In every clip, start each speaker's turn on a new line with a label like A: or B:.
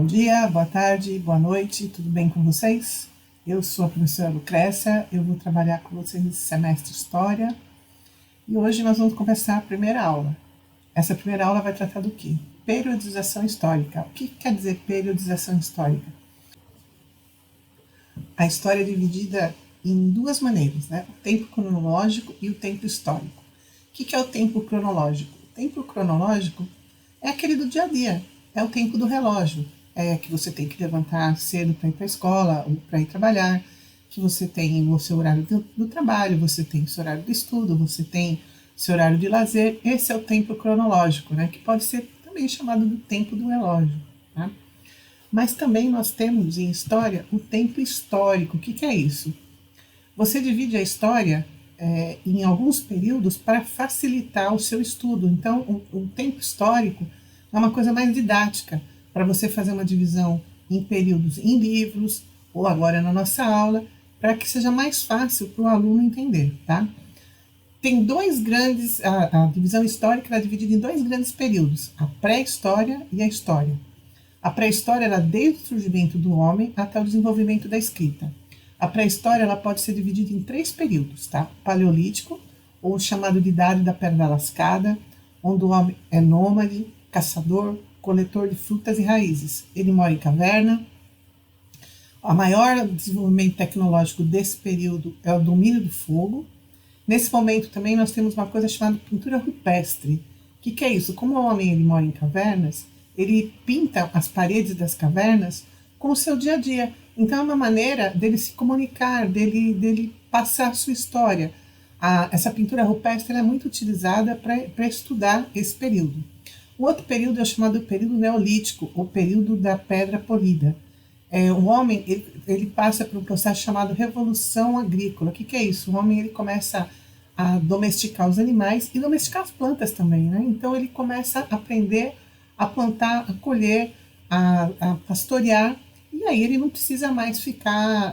A: Bom dia, boa tarde, boa noite, tudo bem com vocês? Eu sou a professora Lucrécia, eu vou trabalhar com vocês nesse semestre História e hoje nós vamos começar a primeira aula. Essa primeira aula vai tratar do quê? Periodização histórica. O que quer dizer periodização histórica? A história é dividida em duas maneiras, né? O tempo cronológico e o tempo histórico. O que é o tempo cronológico? O tempo cronológico é aquele do dia a dia, é o tempo do relógio, é que você tem que levantar cedo para ir para a escola ou para ir trabalhar, que você tem o seu horário do trabalho, você tem o seu horário de estudo, você tem o seu horário de lazer. Esse é o tempo cronológico, né? Que pode ser também chamado do tempo do relógio. Tá? Mas também nós temos em história o tempo histórico. O que é isso? Você divide a história em alguns períodos para facilitar o seu estudo. Então, o tempo histórico é uma coisa mais didática, para você fazer uma divisão em períodos em livros, ou agora na nossa aula, para que seja mais fácil para o aluno entender, tá? Tem dois grandes, a divisão histórica é dividida em dois grandes períodos, a pré-história e a história. A pré-história era desde o surgimento do homem até o desenvolvimento da escrita. A pré-história ela pode ser dividida em três períodos, tá? Paleolítico, ou chamado de Idade da Pedra Lascada, onde o homem é nômade, caçador, coletor de frutas e raízes. Ele mora em caverna. O maior desenvolvimento tecnológico desse período é o domínio do fogo. Nesse momento também nós temos uma coisa chamada pintura rupestre. O que é isso? Como o homem ele mora em cavernas, ele pinta as paredes das cavernas com o seu dia a dia. Então é uma maneira dele se comunicar, dele passar a sua história. Essa pintura rupestre é muito utilizada para estudar esse período. O outro período é chamado período neolítico, ou período da pedra polida. O homem ele passa por um processo chamado revolução agrícola. O que é isso? O homem ele começa a domesticar os animais e domesticar as plantas também, né? Então ele começa a aprender a plantar, a colher, a pastorear, e aí ele não precisa mais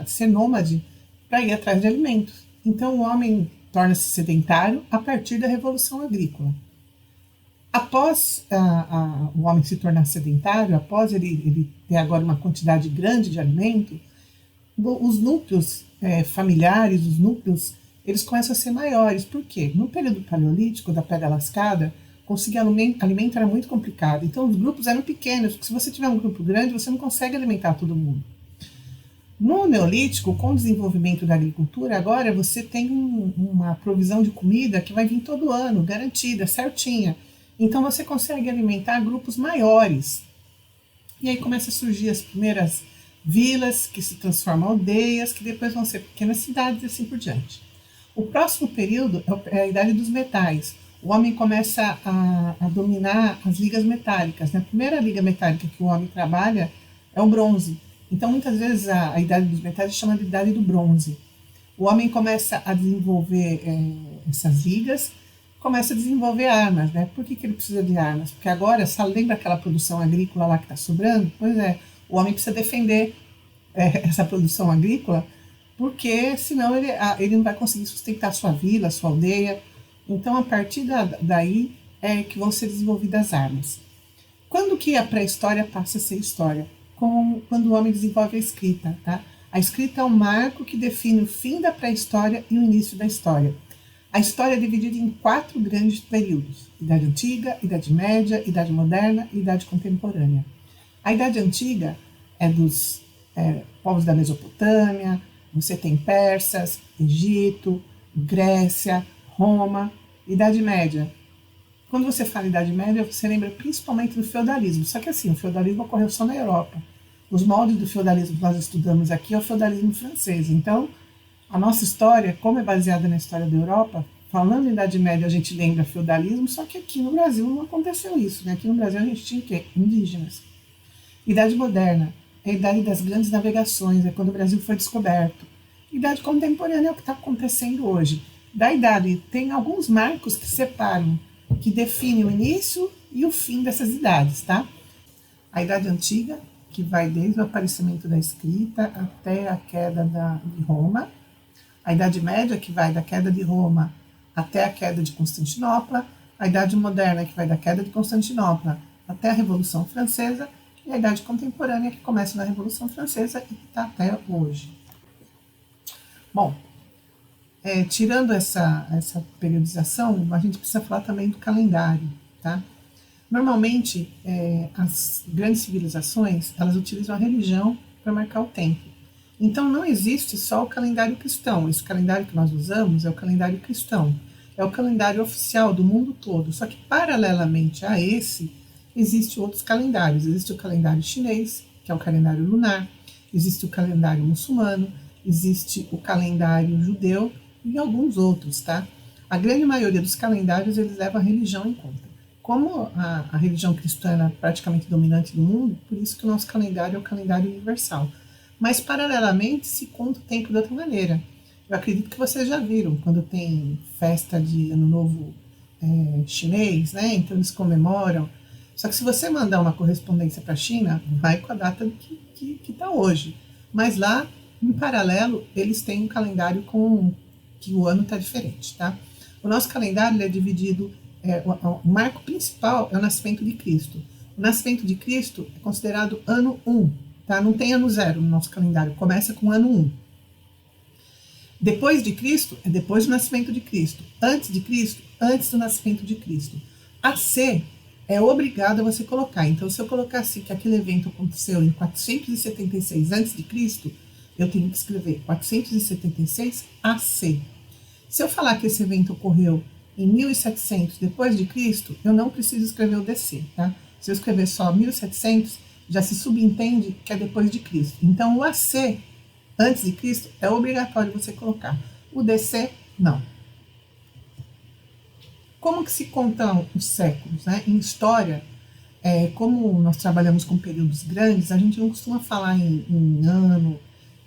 A: ser nômade para ir atrás de alimentos. Então o homem torna-se sedentário a partir da revolução agrícola. Após o homem se tornar sedentário, após ele ter agora uma quantidade grande de alimento, os núcleos familiares, os núcleos, eles começam a ser maiores. Por quê? No período paleolítico, da Pedra Lascada, conseguir alimento era muito complicado. Então, os grupos eram pequenos, porque se você tiver um grupo grande, você não consegue alimentar todo mundo. No Neolítico, com o desenvolvimento da agricultura, agora você tem uma provisão de comida que vai vir todo ano, garantida, certinha. Então você consegue alimentar grupos maiores. E aí começam a surgir as primeiras vilas, que se transformam em aldeias, que depois vão ser pequenas cidades e assim por diante. O próximo período é a Idade dos Metais. O homem começa a dominar as ligas metálicas. A primeira liga metálica que o homem trabalha é o bronze. Então, muitas vezes, a Idade dos Metais é chamada de Idade do Bronze. O homem começa a desenvolver essas ligas, começa a desenvolver armas, né? Por que ele precisa de armas? Porque agora, lembra aquela produção agrícola lá que está sobrando? Pois é, o homem precisa defender essa produção agrícola, porque senão ele não vai conseguir sustentar sua vila, sua aldeia. Então, a partir daí é que vão ser desenvolvidas as armas. Quando que a pré-história passa a ser história? Quando o homem desenvolve a escrita, tá? A escrita é um marco que define o fim da pré-história e o início da história. A história é dividida em 4 grandes períodos: Idade Antiga, Idade Média, Idade Moderna e Idade Contemporânea. A Idade Antiga é dos povos da Mesopotâmia, você tem persas, Egito, Grécia, Roma. Idade Média. Quando você fala Idade Média, você lembra principalmente do feudalismo. Só que assim, o feudalismo ocorreu só na Europa. Os moldes do feudalismo que nós estudamos aqui é o feudalismo francês. Então, a nossa história, como é baseada na história da Europa, falando em Idade Média, a gente lembra feudalismo, só que aqui no Brasil não aconteceu isso, né? Aqui no Brasil a gente tinha o quê? Indígenas. Idade Moderna é a idade das grandes navegações, é quando o Brasil foi descoberto. Idade Contemporânea é o que está acontecendo hoje. Da idade, tem alguns marcos que separam, que definem o início e o fim dessas idades, tá? A Idade Antiga, que vai desde o aparecimento da escrita até a queda de Roma. A Idade Média, que vai da queda de Roma até a queda de Constantinopla. A Idade Moderna, que vai da queda de Constantinopla até a Revolução Francesa. e a Idade Contemporânea, que começa na Revolução Francesa e está até hoje. Bom, tirando essa periodização, a gente precisa falar também do calendário, tá? Normalmente, as grandes civilizações, elas utilizam a religião para marcar o tempo. Então, não existe só o calendário cristão. Esse calendário que nós usamos é o calendário cristão. É o calendário oficial do mundo todo. Só que, paralelamente a esse, existem outros calendários. Existe o calendário chinês, que é o calendário lunar. Existe o calendário muçulmano. Existe o calendário judeu e alguns outros, tá? A grande maioria dos calendários, eles levam a religião em conta. Como a religião cristã é praticamente dominante do mundo, por isso que o nosso calendário é o calendário universal. Mas, paralelamente, se conta o tempo de outra maneira. Eu acredito que vocês já viram, quando tem festa de Ano Novo chinês, né? Então eles comemoram. Só que se você mandar uma correspondência para a China, vai com a data que está hoje. Mas lá, em paralelo, eles têm um calendário que o ano está diferente, tá? O nosso calendário é dividido, o marco principal é o nascimento de Cristo. O nascimento de Cristo é considerado ano 1, tá? Não tem ano 0 no nosso calendário, começa com ano 1. Depois de Cristo é depois do nascimento de Cristo. Antes de Cristo, antes do nascimento de Cristo. A C é obrigado a você colocar. Então, se eu colocar assim que aquele evento aconteceu em 476 a.C., eu tenho que escrever 476 AC. Se eu falar que esse evento ocorreu em 1700 depois de Cristo, eu não preciso escrever o DC, tá? Se eu escrever só 1700, já se subentende que é depois de Cristo. Então, o AC, antes de Cristo, é obrigatório você colocar. O DC, não. Como que se contam os séculos, né? Em história, como nós trabalhamos com períodos grandes, a gente não costuma falar em ano,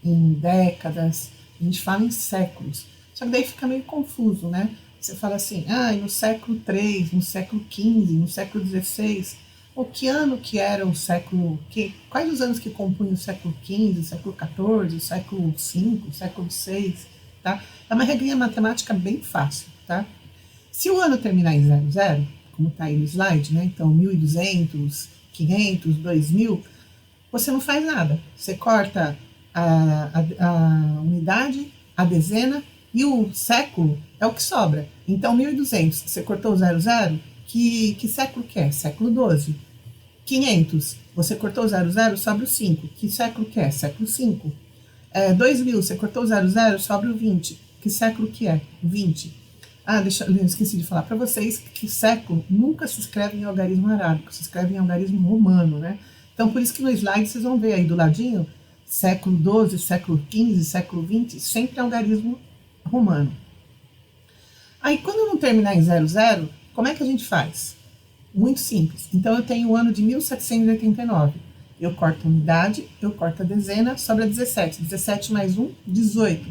A: em décadas, a gente fala em séculos. Só que daí fica meio confuso, né? Você fala assim, no século III, no século XV, no século XVI, o que ano que era o século... Quais os anos que compunham o século XV, o século XIV, o século V, o século VI, tá? É uma regrinha matemática bem fácil, tá? Se o ano terminar em 00, como está aí no slide, né? Então 1200, 500, 2000, você não faz nada. Você corta a unidade, a dezena, e o século é o que sobra. Então, 1200, você cortou o 00, que século que é? Século XII. 500, você cortou o 00, sobra o 5. Que século que é? Século V. 2000, você cortou o 00, sobra o 20. Que século que é? 20. Eu esqueci de falar para vocês que século nunca se escreve em algarismo arábico, se escreve em algarismo romano, né? Então, por isso que no slide vocês vão ver aí do ladinho, século XII, século XV, século XX, sempre algarismo romano. Aí, quando não terminar em 00, como é que a gente faz? Muito simples. Então, eu tenho o ano de 1789. Eu corto a unidade, eu corto a dezena, sobra 17. 17 mais 1, 18.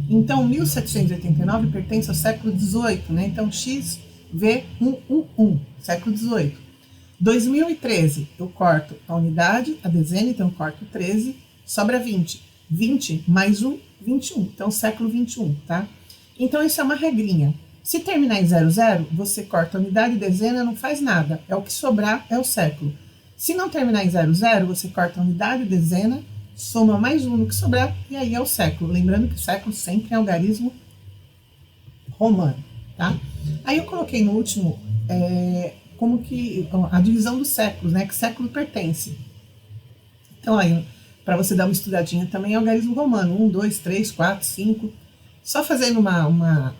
A: Então, 1789 pertence ao século XVIII, né? Então, XV111, século XVIII. 2013, eu corto a unidade, a dezena, então eu corto 13, sobra 20. 20 mais 1, 21. Então, século 21, tá? Então, isso é uma regrinha. Se terminar em 00, você corta a unidade e dezena, não faz nada. É o que sobrar, é o século. Se não terminar em 00, você corta a unidade e dezena, soma mais um no que sobrar, e aí é o século. Lembrando que o século sempre é algarismo romano, tá? Aí eu coloquei no último, como que a divisão dos séculos, né? Que século pertence. Então aí, para você dar uma estudadinha também, é algarismo romano. 1, 2, 3, 4, 5. Só fazendo uma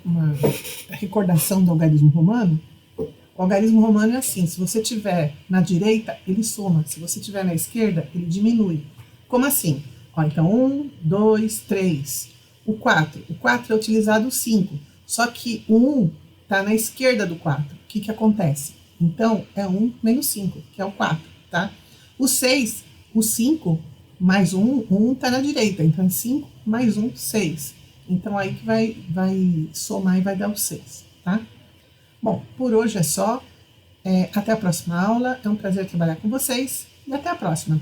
A: recordação do algarismo romano, o algarismo romano é assim, se você tiver na direita, ele soma. Se você tiver na esquerda, ele diminui. Como assim? Então, 1, 2, 3. O 4. O 4 é utilizado o 5. Só que o 1 está na esquerda do 4. O que acontece? Então, é 1 menos 5, que é o 4, tá? O 6, o 5 mais 1, o 1 está na direita. Então, é 5 mais 1, 6. Então, aí que vai somar e vai dar o 6, tá? Bom, por hoje é só. Até a próxima aula. É um prazer trabalhar com vocês. E até a próxima.